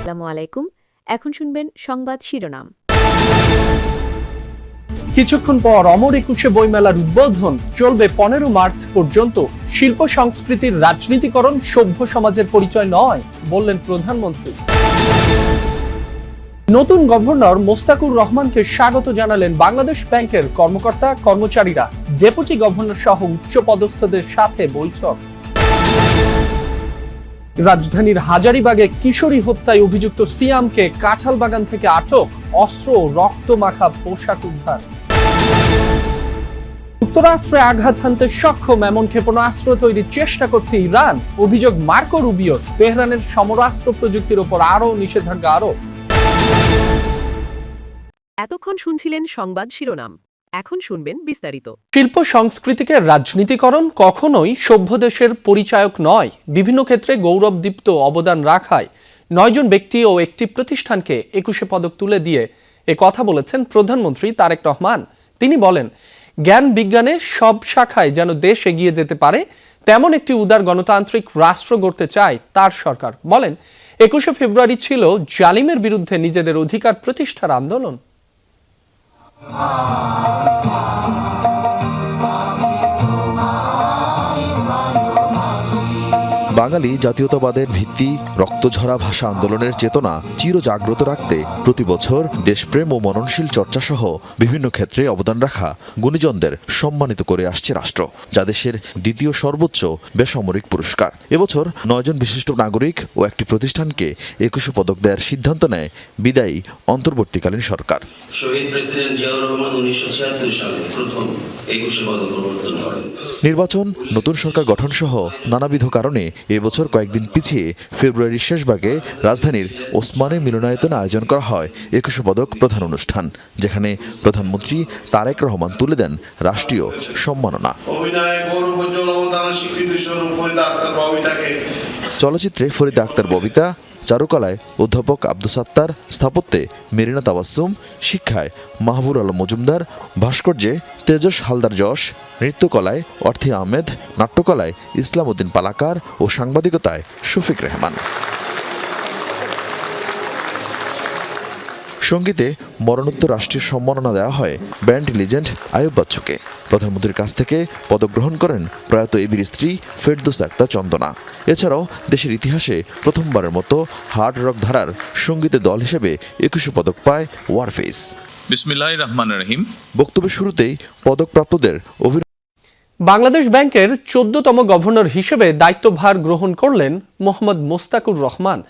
আসসালামু আলাইকুম। এখন শুনবেন সংবাদ শিরোনাম। কিছুক্ষণ পর অমর একুশে বইমেলার উদ্বোধন চলবে 15 মার্চ পর্যন্ত। শিল্প সংস্কৃতির রাজনীতিকরণ সভ্য সমাজের পরিচয় নয় বললেন প্রধানমন্ত্রী। নতুন গভর্নর মোস্তাকুর রহমানকে স্বাগত জানালেন বাংলাদেশ ব্যাংকের কর্মকর্তা কর্মচারীরা। ডেপুটি গভর্নর সহ উচ্চপদস্থদের সাথে বৈঠক। রাজধানীর হাজারীবাগে কিশোরী হত্যায় অভিযুক্ত সিয়ামকে কাঁঠালবাগান থেকে আটক, অস্ত্র ও রক্তমাখা পোশাক উদ্ধার। যুক্তরাষ্ট্রে আঘাত হানতে সক্ষম এমন ক্ষেপণাস্ত্র তৈরির চেষ্টা করছে ইরান, অভিযোগ মার্কো রুবিওর। তেহরানের সমরাস্ত্র প্রযুক্তির উপর আরও নিষেধাজ্ঞা আরোপ। এতক্ষণ শুনছিলেন সংবাদ শিরোনাম, এখন শুনবেন বিস্তারিত। শিল্প সংস্কৃতিকে রাজনীতিকরণ কখনোই সভ্য দেশের পরিচায়ক নয়। বিভিন্ন ক্ষেত্রে গৌরবদীপ্ত অবদান রাখায় 9 জন ব্যক্তি ও একটি প্রতিষ্ঠানকে 21 পদক তুলে দিয়ে এ কথা বলেছেন প্রধানমন্ত্রী তারেক রহমান। তিনি বলেন, জ্ঞান বিজ্ঞানে সব শাখায় যেন দেশ এগিয়ে যেতে পারে তেমন একটি উদার গণতান্ত্রিক রাষ্ট্র গড়তে চায় তার সরকার। বলেন, 21 ফেব্রুয়ারি ছিল জালিমের বিরুদ্ধে নিজেদের অধিকার প্রতিষ্ঠার আন্দোলন। বাঙালি জাতীয়তাবাদের ভিত্তি রক্তঝরা ভাষা আন্দোলনের চেতনা চিরজাগ্রত রাখতে প্রতি বছর দেশপ্রেম ও মননশীল চর্চা সহ বিভিন্ন ক্ষেত্রে অবদান রাখা গুণীজনদের সম্মানিত করে আসছে রাষ্ট্র, যা দেশের দ্বিতীয় সর্বোচ্চ বেসামরিক পুরস্কার। এবছর 9 জন বিশিষ্ট নাগরিক ও একটি প্রতিষ্ঠানকে 21 পদক দেওয়ার সিদ্ধান্ত নেয় বিদায়ী অন্তর্বর্তীকালীন সরকার। শহীদ প্রেসিডেন্ট জিয়াউর রহমান 1976 সালে প্রথম 21 পদক প্রবর্তন করেন। নির্বাচন, নতুন সরকার গঠন সহ নানাবিধ কারণে এবছর কয়েকদিন পিছিয়ে ফেব্রুয়ারির শেষ ভাগে রাজধানীর ওসমানী মিলনায়তনে আয়োজন করা হয় 21 পদক প্রধান অনুষ্ঠান, যেখানে প্রধানমন্ত্রী তারেক রহমান তুলে দেন রাষ্ট্রীয় সম্মাননা। চলচ্চিত্রে ফরিদা আক্তার ববিতা, চারুকলায় অধ্যাপক আব্দুস সাত্তার, স্থাপত্যে মেরিনা তাবাসসুম, শিক্ষায় মাহবুর আলম মজুমদার, ভাস্কর্যে তেজস হালদার যশ, নৃত্যকলায় অর্থী আহমেদ, নাট্যকলায় ইসলাম উদ্দিন পালাকার ও সাংবাদিকতায় শফিক রেহমান। সঙ্গীতে মরণোত্তর রাষ্ট্রীয় সম্মাননা দেওয়া হয় ব্যান্ড লিজেন্ড আয়ুব বাচ্চুকে। প্রধানমন্ত্রীর কাছ থেকে পদক গ্রহণ করেন প্রয়াত এবির স্ত্রী ফেরদৌস আক্তার চন্দনা। এছাড়াও দেশের ইতিহাসে প্রথমবারের মতো হার্ড রক ধারার সঙ্গীতের দল হিসেবে 21 পদক পায় ওয়ারফেস। বিসমিল্লাহির রহমানির রহিম। বক্তব্যের শুরুতেই পদকপ্রাপ্তদের বাংলাদেশ ব্যাংকের 14তম গভর্নর হিসেবে দায়িত্বভার গ্রহণ করলেন মোহাম্মদ মোস্তাকুর রহমান।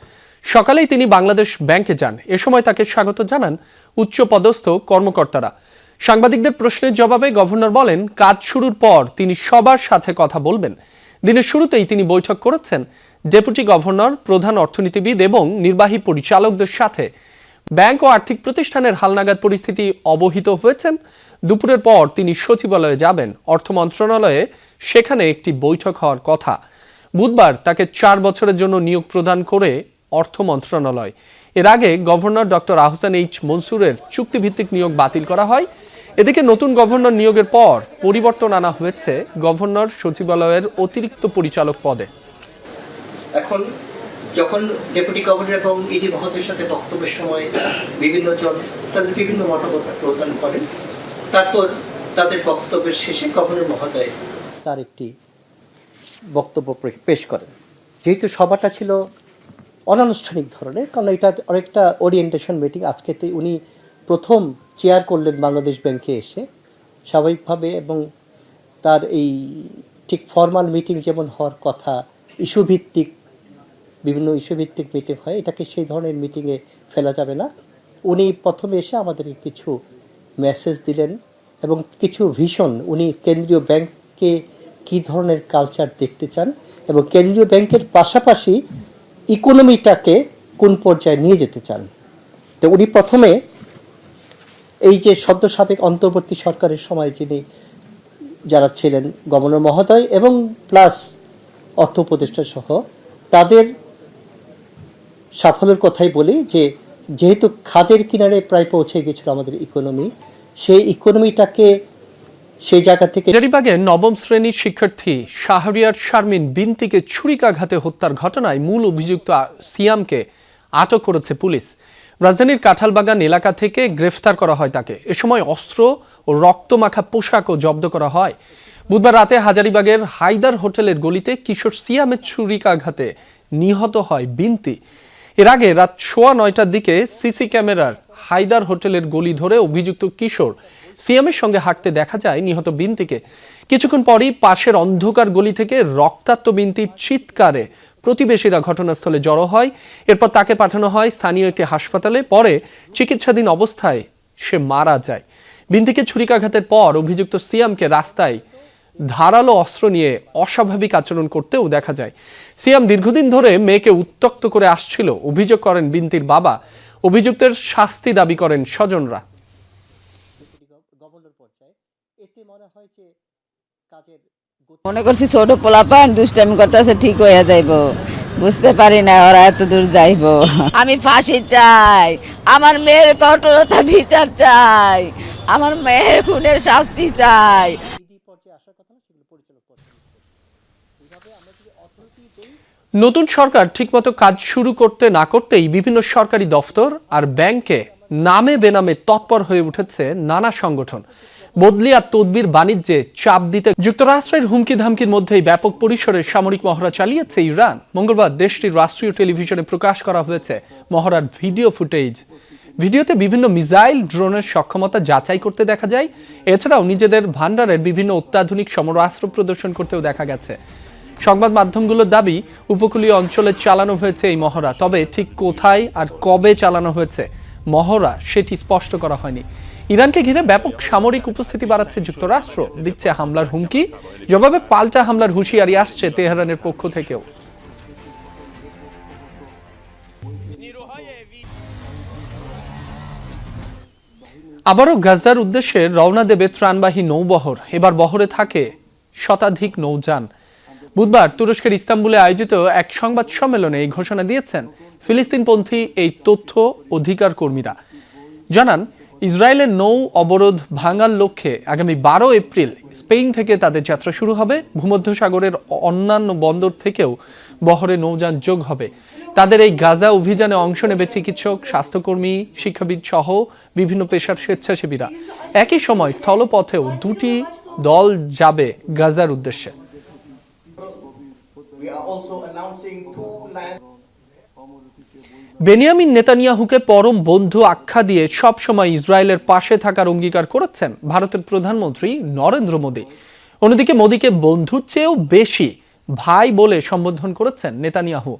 সকালেই তিনি বাংলাদেশ ব্যাংকে যান। এ সময় তাকে স্বাগত জানান উচ্চপদস্থ কর্মকর্তারা। সাংবাদিকদের প্রশ্নের জবাবে গভর্নর বলেন, কাজ শুরুর পর তিনি সবার সাথে কথা বলবেন। দিনের শুরুতেই তিনি বৈঠক করেছেন ডেপুটি গভর্নর, প্রধান অর্থনীতিবিদ এবং নির্বাহী পরিচালকদের সাথে। ব্যাংক ও আর্থিক প্রতিষ্ঠানের হালনাগাদ পরিস্থিতি অবহিত হয়েছেন। দুপুরের পর তিনি সচিবালয়ে যাবেন, অর্থ মন্ত্রণালয়ে, সেখানে একটি বৈঠক হওয়ার কথা। বুধবার তাকে 4 বছরের জন্য নিয়োগ প্রদান করে অর্থ মন্ত্রণালয়। এর আগে গভর্নর ডক্টর আহসান এইচ মনসুরের চুক্তিভিত্তিক নিয়োগ বাতিল করা হয়। এদিকে নতুন গভর্নর নিয়োগের পর পরিবর্তন আনা হয়েছে গভর্নর সচিবালয়ের অতিরিক্ত পরিচালক পদে। এখন যখন ডেপুটি গভর্নর এবং ইডি মহোদয়ের সাথে বক্তব্যের সময় বিভিন্ন জন তাদের বিভিন্ন মতামত প্রদান করেন, তারপর তাদের বক্তব্যের শেষে গভর্নর মহোদয় তার একটি বক্তব্য পেশ করেন। যেহেতু সভাটা ছিল অনানুষ্ঠানিক ধরনের, কারণ এটা অনেকটা ওরিয়েন্টেশন মিটিং, আজকেতে উনি প্রথম চেয়ার করলেন বাংলাদেশ ব্যাংকে এসে স্বাভাবিকভাবে, এবং তার এই ঠিক ফর্মাল মিটিং যেমন হওয়ার কথা, ইস্যুভিত্তিক বিভিন্ন ইস্যুভিত্তিক মিটিং হয়, এটাকে সেই ধরনের মিটিংয়ে ফেলা যাবে না। উনি প্রথমে এসে আমাদেরকে কিছু মেসেজ দিলেন এবং কিছু ভিশন, উনি কেন্দ্রীয় ব্যাংকে কী ধরনের কালচার দেখতে চান এবং কেন্দ্রীয় ব্যাংকের পাশাপাশি ইকোনমিটাকে কোন পর্যায়ে নিয়ে যেতে চান। তো উনি প্রথমে এই যে সদ্য সাবেক অন্তর্বর্তী সরকারের সময় যিনি যারা ছিলেন গভর্নর মহোদয় এবং প্লাস অর্থ উপদেষ্টা সহ তাদের সাফল্যের কথাই বলি, যে যেহেতু খাদের কিনারে প্রায় পৌঁছে গেছিল আমাদের ইকোনমি, সেই ইকোনমিটাকে সেই জায়গা থেকে। হাজারীবাগে 9ম শ্রেণীর শিক্ষার্থী শাহরিয়ার শারমিন বিনতিকে ছুরিকাঘাতে হত্যার ঘটনায় মূল অভিযুক্ত সিয়ামকে আটক করেছে পুলিশ। রাজধানীর কাঁঠালবাগান এলাকা থেকে গ্রেফতার করা হয় তাকে। এ সময় অস্ত্র ও রক্তমাখা পোশাকও জব্দ করা হয়। বুধবার রাতে হাজারীবাগের হায়দার হোটেলের গলিতে কিশোর সিয়ামের ছুরিকাঘাতে নিহত হয় বিনতি। এর আগে রাত 9:15টার দিকে সিসি ক্যামেরার হায়দার হোটেলের গলি ধরে অভিযুক্ত কিশোর সিয়ামের সঙ্গে হাঁটতে দেখা যায় নিহত বিনতিকে। কিছুক্ষণ পরই পাশের অন্ধকার গলি থেকে রক্তাক্ত বিনতির চিৎকারে প্রতিবেশীরা ঘটনাস্থলে জড়ো হয়। এরপর তাকে পাঠানো হয় স্থানীয় একটি হাসপাতালে। পরে চিকিৎসাধীন অবস্থায় সে মারা যায়। বিনতিকে ছুরিকাঘাতের পর অভিযুক্ত সিয়ামকে রাস্তায় ধারালো অস্ত্র নিয়ে অস্বাভাবিক আচরণ করতেও দেখা যায়। সিয়াম দীর্ঘদিন ধরে মেয়েকে উত্ত্যক্ত করে আসছিল অভিযোগ করেন বিনতির বাবা। অভিযুক্তের শাস্তি দাবি করেন স্বজনরা। মনে করছি ছোট পোলাপান দুষ্টামি করতেছে ঠিক হয়ে যাইব, বুঝতে পারি না ওরা এত দূর যাইব। আমি ফাঁসি চাই, আমার মেয়ের কঠোরতা বিচার চাই, আমার মেয়ের খুনের শাস্তি চাই। নতুন সরকার ঠিকমতো কাজ শুরু করতে না করতেই বিভিন্ন সরকারি দফতর আর ব্যাংকে নামে বেনামে তৎপর হয়ে উঠেছে নানা সংগঠন। বদলি আর তদবির বাণিজ্যে চাপ দিতে যুক্তরাষ্ট্রের হুমকি ধামকির মধ্যেই ব্যাপক পরিসরে সামরিক মহড়া চালিয়েছে ইরান। মঙ্গলবার দেশটির রাষ্ট্রীয় টেলিভিশনে প্রকাশ করা হয়েছে মহড়ার ভিডিও ফুটেজ। ভিডিওতে বিভিন্ন মিসাইল ড্রোনের সক্ষমতা যাচাই করতে দেখা যায়। এছাড়াও নিজেদের ভান্ডারের বিভিন্ন অত্যাধুনিক সমরাস্ত্র প্রদর্শন করতেও দেখা গেছে। সংবাদ মাধ্যমগুলোর দাবি, উপকূলীয় অঞ্চলে চালানো হয়েছে এই মহড়া, তবে ঠিক কোথায় আর কবে চালানো হয়েছে মহড়া সেটি স্পষ্ট করা হয়নি। ইরানকে ঘিরে ব্যাপক সামরিক উপস্থিতি বাড়াচ্ছে যুক্তরাষ্ট্র, দিচ্ছে হামলার হুমকি। জবাবে পাল্টা হামলার হুঁশিয়ারি আসছে তেহরানের পক্ষ থেকেও। আবারও গাজার উদ্দেশ্যে রওনা দেবে ত্রাণবাহী নৌবহর। এবার বহরে থাকে শতাধিক নৌযান। বুধবার তুরস্কের ইস্তাম্বুলে আয়োজিত এক সংবাদ সম্মেলনে এই ঘোষণা দিয়েছেন ফিলিস্তিনপন্থী এই তথ্য অধিকার কর্মীরা। জানান, ইসরায়েলের নৌ অবরোধ ভাঙার লক্ষ্যে আগামী 12 এপ্রিল স্পেন থেকে তাদের যাত্রা শুরু হবে। ভূমধ্যসাগরের অন্যান্য বন্দর থেকেও বহরে নৌযান যোগ হবে। তাদের এই গাজা অভিযানে অংশ নেবে চিকিৎসক, স্বাস্থ্যকর্মী, শিক্ষাবিদ সহ বিভিন্ন পেশার স্বেচ্ছাসেবীরা। একই সময় স্থলপথেও 2টি দল যাবে গাজার উদ্দেশ্যে। বেনিয়ামিন নেতানিয়াহুকে পরম বন্ধু আখ্যা দিয়ে সবসময় ইসরায়েলের পাশে থাকার অঙ্গীকার করেছেন ভারতের প্রধানমন্ত্রী নরেন্দ্র মোদী। অন্যদিকে মোদীকে বন্ধুর চেয়েও বেশি ভাই বলে সম্বোধন করেছেন নেতানিয়াহু।